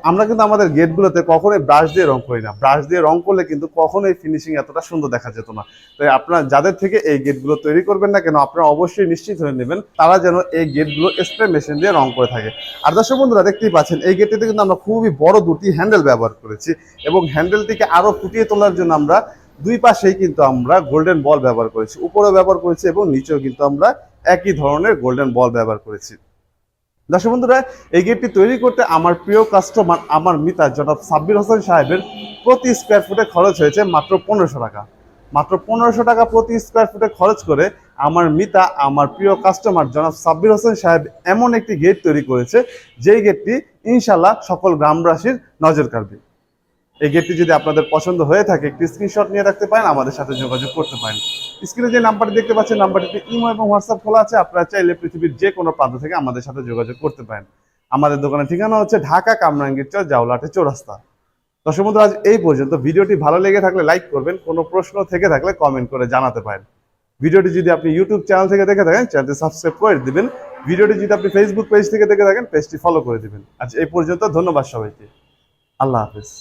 আমরা কিন্তু আমাদের গেটগুলোতে কখনোই ব্রাশ দিয়ে রং করি না। ব্রাশ দিয়ে রং করলে কিন্তু কখনোই ফিনিশিং এতটা সুন্দর দেখা যেত না। তাই আপনারা যাদের থেকে এই গেটগুলো তৈরি করবেন না কেন, আপনারা অবশ্যই নিশ্চিত হয়ে নেবেন তারা যেন এই গেটগুলো স্প্রে মেশিন দিয়ে রং করে থাকে। আর দর্শক বন্ধুরা, দেখতেই পাচ্ছেন এই গেটটিতে কিন্তু আমরা খুবই বড় দুটি হ্যান্ডেল ব্যবহার করেছি, এবং হ্যান্ডেলটিকে আরো ফুটিয়ে তোলার জন্য আমরা দুই পাশেই কিন্তু আমরা গোল্ডেন বল ব্যবহার করেছি, উপরেও ব্যবহার করেছি এবং নিচেও কিন্তু আমরা একই ধরনের গোল্ডেন বল ব্যবহার করেছি। দর্শক বন্ধুরা, এই গেটটি তৈরি করতে আমার প্রিয় কাস্টমার আমার মিতা জনাব সাব্বির হোসেন সাহেবের প্রতি স্কোয়ার ফুটে খরচ হয়েছে মাত্র 1500 টাকা। মাত্র 1500 টাকা প্রতি স্কোয়ার ফুটে খরচ করে আমার মিতা আমার প্রিয় কাস্টমার জনাব সাব্বির হোসেন সাহেব এমন একটি গেট তৈরি করেছে, যেই গেটটি ইনশাল্লাহ সকল গ্রামবাসীর নজর কাড়বে। এই গেটটি যদি আপনাদের পছন্দ হয়ে থাকে, একটি স্ক্রিনশট নিয়ে রাখতে পারেন, আমাদের সাথে যোগাযোগ করতে পারেন। স্ক্রিনে যে নাম্বারটি দেখতে পাচ্ছেন, নাম্বারটিতে ইমো এবং হোয়াটসঅ্যাপ খোলা আছে। আপনারা চাইলে পৃথিবীর যে কোনো প্রান্ত থেকে আমাদের সাথে যোগাযোগ করতে পারেন। আমাদের দোকানের ঠিকানা হচ্ছে ঢাকা কামরাঙ্গীর চর, জাউলাটে চৌরাস্তা। দর্শক বন্ধু, আজ এই পর্যন্ত। ভিডিওটি ভালো লেগে থাকলে লাইক করবেন, কোনো প্রশ্ন থেকে থাকলে কমেন্ট করে জানাতে পারেন। ভিডিওটি যদি আপনি ইউটিউব চ্যানেল থেকে দেখে থাকেন, চ্যানেলটি সাবস্ক্রাইব করে দিবেন। ভিডিওটি যদি আপনি ফেসবুক পেজ থেকে দেখে থাকেন, পেজটি ফলো করে দিবেন। আজ এই পর্যন্ত, ধন্যবাদ সবাইকে। আল্লাহ হাফেজ।